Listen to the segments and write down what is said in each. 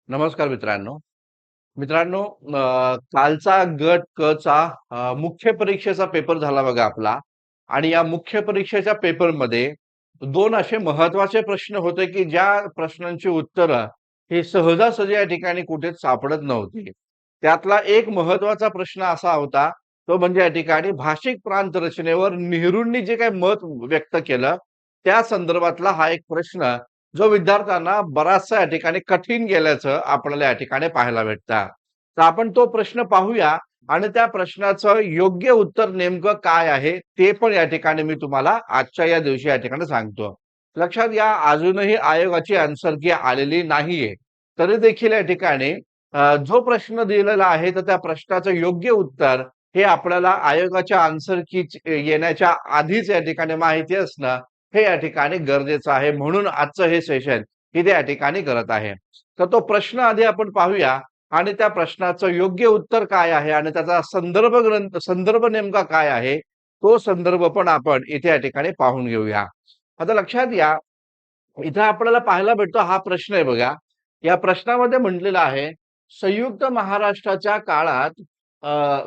नमस्कार मित्रांनो. मित्रांनो, कालचा गट क चा मुख्य परीक्षेचा पेपर झाला बघा आपला. आणि या मुख्य परीक्षेच्या पेपरमध्ये दोन असे महत्वाचे प्रश्न होते की ज्या प्रश्नांची उत्तरं हे सहजासहजी या ठिकाणी कुठेच सापडत नव्हती. त्यातला एक महत्वाचा प्रश्न असा होता, तो म्हणजे या ठिकाणी भाषिक प्रांत रचनेवर नेहरूंनी जे काही मत व्यक्त केलं, त्या संदर्भातला हा एक प्रश्न जो विद्यार्थ्यांना बराचसा या ठिकाणी कठीण गेल्याचं आपल्याला या ठिकाणी पाहायला भेटतं. तर आपण तो प्रश्न पाहूया आणि त्या प्रश्नाचं योग्य उत्तर नेमकं काय आहे ते पण या ठिकाणी मी तुम्हाला आजच्या या दिवशी या ठिकाणी सांगतो. लक्षात घ्या, अजूनही आयोगाची आन्सर की आलेली नाहीये. तरी देखील या ठिकाणी जो प्रश्न दिलेला आहे तर त्या प्रश्नाचं योग्य उत्तर हे आपल्याला आयोगाच्या आन्सर की येण्याच्या आधीच या ठिकाणी माहिती असणं हे या ठिकाणी गरजेचं आहे. म्हणून आजचं हे सेशन इथे या ठिकाणी करत आहे. तर तो प्रश्न आधी आपण पाहूया आणि त्या प्रश्नाचं योग्य उत्तर काय आहे आणि त्याचा संदर्भ नेमका काय आहे, तो संदर्भ पण आपण इथे या ठिकाणी पाहून घेऊया. आता लक्षात घ्या, इथं आपल्याला पाहायला भेटतो हा प्रश्न आहे बघा. या प्रश्नामध्ये म्हटलेलं आहे, संयुक्त महाराष्ट्राच्या काळात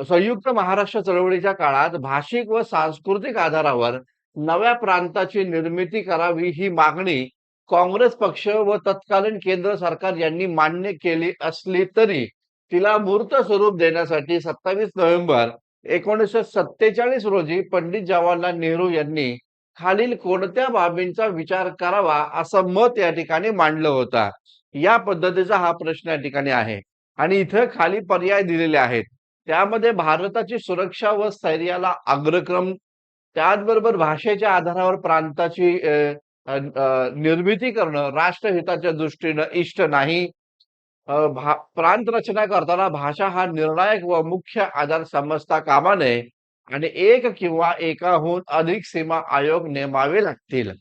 संयुक्त महाराष्ट्र चळवळीच्या काळात भाषिक व सांस्कृतिक आधारावर नव्या प्रांताची निर्मिती करावी ही मागणी काँग्रेस पक्ष व तत्कालीन केंद्र सरकार यांनी मान्य केली असली तरी तिला मूर्त स्वरूप देण्यासाठी 27 नोव्हेंबर 1947 रोजी पंडित जवाहरलाल नेहरू यांनी खालील कोणत्या बाबींचा विचार करावा असं मत या ठिकाणी मांडलं होतं. या पद्धतीचा हा प्रश्न या ठिकाणी आहे आणि इथं खाली पर्याय दिलेले आहेत. त्यामध्ये भारताची सुरक्षा व स्थैर्याला अग्रक्रम, त्याचबरोबर भाषेच्या आधारावर प्रांताची निर्मिती करणं राष्ट्रहिताच्या दृष्टीनं इष्ट नाही. प्रांत रचना करताना भाषा हा निर्णायक व मुख्य आधार समजता कामा नये आणि एक किंवा एकाहून अधिक सीमा आयोग नेमावे लागतील.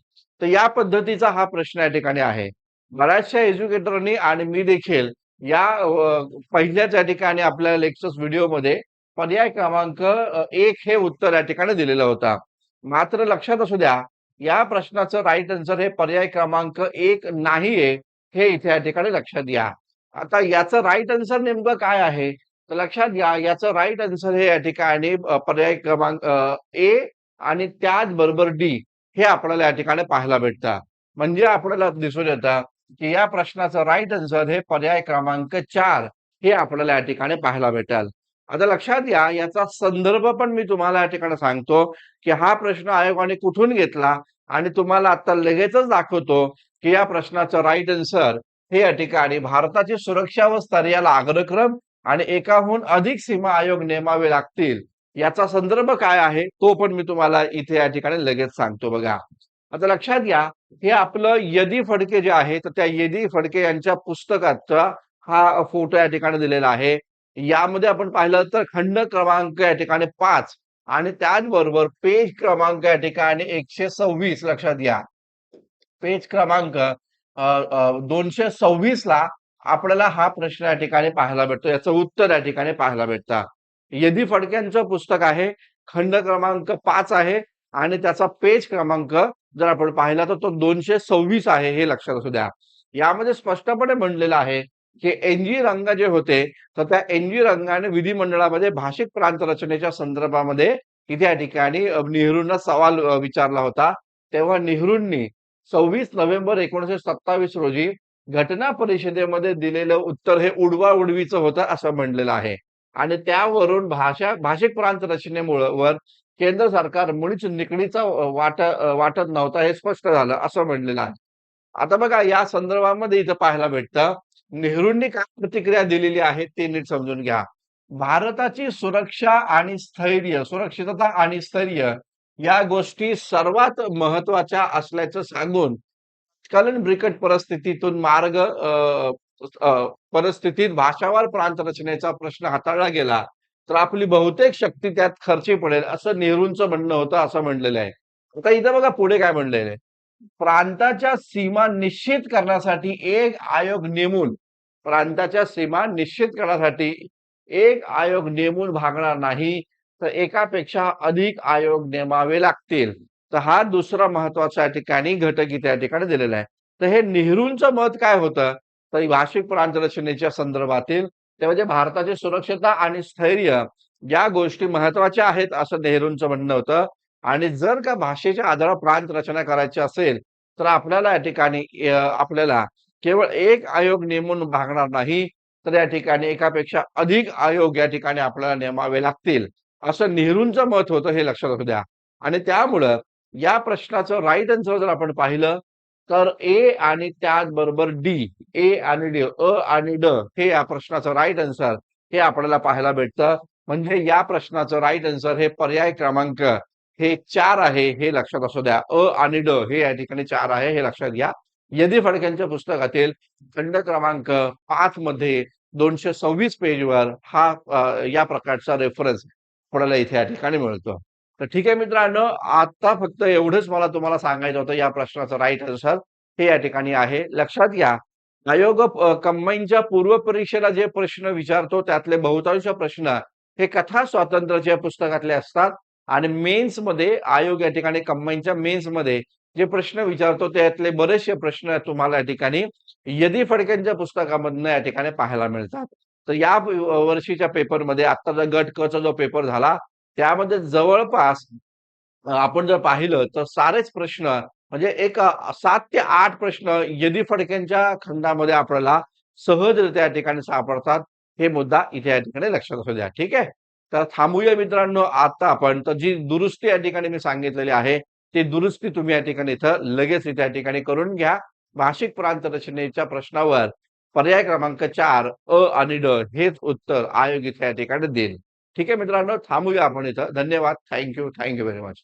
तर या पद्धतीचा हा प्रश्न या ठिकाणी आहे. बऱ्याचशा एज्युकेटरनी आणि मी देखील या पहिल्याच या ठिकाणी आपल्या लेक्चर्स व्हिडिओमध्ये पर्याय क्रमांक 1 हे उत्तर या ठिकाणी दिलेलं होतं. मात्र लक्षात असू द्या, या प्रश्नाचं राईट आन्सर हे पर्याय क्रमांक 1 नाहीये, हे इथे या ठिकाणी लक्षात घ्या. आता याचं राईट आन्सर नेमकं काय आहे? तर लक्षात घ्या, याचं राईट आन्सर हे या ठिकाणी पर्याय क्रमांक ए आणि त्याचबरोबर डी हे आपल्याला या ठिकाणी पाहायला भेटतं. म्हणजे आपल्याला दिसून येतं की या प्रश्नाचं राईट आन्सर हे पर्याय क्रमांक 4 हे आपल्याला या ठिकाणी पाहायला भेटेल. आता लक्षात घ्या, याचा संदर्भ पण मी तुम्हाला या ठिकाणी सांगतो की हा प्रश्न आयोगाने कुठून घेतला आणि तुम्हाला आता लगेचच दाखवतो की या प्रश्नाचं राईट आन्सर हे या ठिकाणी भारताची सुरक्षा व स्थैर्याला अग्रक्रम आणि एकाहून अधिक सीमा आयोग नेमावे लागतील. याचा संदर्भ काय आहे तो पण मी तुम्हाला इथे या ठिकाणी लगेच सांगतो बघा. आता लक्षात घ्या, हे आपलं यदी फडके जे आहे तर त्या यदी फडके यांच्या पुस्तकाचा हा फोटो या ठिकाणी दिलेला आहे. यामध्ये आपण पाहिलं तर खंड क्रमांक या ठिकाणी 5 आणि त्याचबरोबर पेज क्रमांक या ठिकाणी 126 लक्षात घ्या. पेज क्रमांक 226 ला आपल्याला हा प्रश्न या ठिकाणी पाहायला भेटतो. याचं उत्तर या ठिकाणी पाहायला भेटतं. यदी फडक्यांचं पुस्तक आहे, खंड क्रमांक 5 आहे आणि त्याचा पेज क्रमांक जर आपण पाहिला तर तो 226 आहे, हे लक्षात असू द्या. यामध्ये स्पष्टपणे म्हणलेलं आहे की एन.जी. रंगा जे होते तर त्या एन.जी. रंगाने विधिमंडळामध्ये भाषिक प्रांत रचनेच्या संदर्भामध्ये इथे या ठिकाणी नेहरूंना सवाल विचारला होता. तेव्हा नेहरूंनी 26 नोव्हेंबर 1927 रोजी घटना परिषदेमध्ये दिलेलं उत्तर हे उडवाउडवीचं होतं असं म्हणलेलं आहे. आणि त्यावरून भाषिक प्रांत रचनेमुळे केंद्र सरकार मुळीच निकडीचा वाटत नव्हता हे स्पष्ट झालं असं म्हणलेलं आहे. आता बघा, या संदर्भामध्ये इथं पाहायला भेटतं नेहरूंनी काय प्रतिक्रिया दिलेली आहे ते नीट समजून घ्या. भारताची सुरक्षा आणि स्थैर्य, सुरक्षितता आणि स्थैर्य या गोष्टी सर्वात महत्वाच्या असल्याचं सांगून तत्कालीन बिकट परिस्थितीतून परिस्थितीत भाषावार प्रांत रचनेचा प्रश्न हाताळला गेला तर आपली बहुतेक शक्ती त्यात खर्ची पडेल असं नेहरूंचं म्हणणं होतं असं म्हणलेलं आहे. आता इथं बघा पुढे काय म्हणलेलं आहे. प्रांताच्या सीमा निश्चित करण्यासाठी एक आयोग नेमून प्रांताच्या सीमा निश्चित करण्यासाठी एक आयोग नेमून भागणार नाही तर एकापेक्षा अधिक आयोग नेमावे लागतील. तर हा दुसरा महत्वाचा या ठिकाणी घटक इथे या ठिकाणी दिलेला आहे. तर हे नेहरूंचं मत काय होतं तर भाषिक प्रांतरचनेच्या संदर्भातील त्यामध्ये भारताची सुरक्षता आणि स्थैर्य या गोष्टी महत्वाच्या आहेत असं नेहरूंचं म्हणणं होतं. आणि जर का भाषेच्या आधारावर प्रांत रचना करायची असेल तर आपल्याला या ठिकाणी आपल्याला केवळ एक आयोग नेमून भागणार नाही, तर या ठिकाणी एकापेक्षा अधिक आयोग या ठिकाणी आपल्याला नेमावे लागतील असं नेहरूंचं मत होतं, हे लक्षात असू द्या. आणि त्यामुळं या प्रश्नाचं राईट आन्सर जर आपण पाहिलं तर ए आणि त्याचबरोबर डी, ए आणि डी, अ आणि ड हे या प्रश्नाचं राईट आन्सर हे आपल्याला पाहायला भेटतं. म्हणजे या प्रश्नाचं राईट आन्सर हे पर्याय क्रमांक हे 4 आहे, हे लक्षात असू द्या. अ आणि ड हे या ठिकाणी 4 आहे, हे लक्षात घ्या. यदी फडक्यांच्या पुस्तकातील खंड क्रमांक 5 मध्ये 226 पेजवर हा या प्रकारचा रेफरन्स आपल्याला इथे या ठिकाणी मिळतो. तर ठीक आहे मित्रांनो, आता फक्त एवढंच मला तुम्हाला सांगायचं होतं. या प्रश्नाचं राईट आन्सर हे या ठिकाणी आहे. लक्षात घ्या, आयोग कंबाईनच्या पूर्व परीक्षेला जे प्रश्न विचारतो त्यातले बहुतांश प्रश्न हे कथा स्वातंत्र्याच्या पुस्तकातले असतात. आणि मेन्स मध्ये आयोग या ठिकाणी कंबाईनच्या मेन्स मध्ये जे प्रश्न विचारतो त्यातले बरेचसे प्रश्न तुम्हाला या ठिकाणी यदी फडक्यांच्या पुस्तकामधनं या ठिकाणी पाहायला मिळतात. तर या वर्षीच्या पेपरमध्ये आत्ताचा गट क चा जो पेपर झाला त्यामध्ये जवळपास आपण जर पाहिलं तर सारेच प्रश्न म्हणजे एक 7 ते 8 प्रश्न यदी फडक्यांच्या खंडामध्ये आपल्याला सहजरित्या या ठिकाणी सापडतात. हे मुद्दा इथे या ठिकाणी लक्षात असू द्या. ठीक आहे. तर थांबूया मित्रांनो आता आपण. तर जी दुरुस्ती या ठिकाणी मी सांगितलेली आहे ती दुरुस्ती तुम्ही या ठिकाणी इथं लगेच इथे या ठिकाणी करून घ्या. भाषिक प्रांत रचनेच्या प्रश्नावर पर्याय क्रमांक 4 अ आणि ड हेच उत्तर आयोग इथे या ठिकाणी देईल. ठीक आहे मित्रांनो, थांबूया आपण इथं. धन्यवाद. Thank you very much.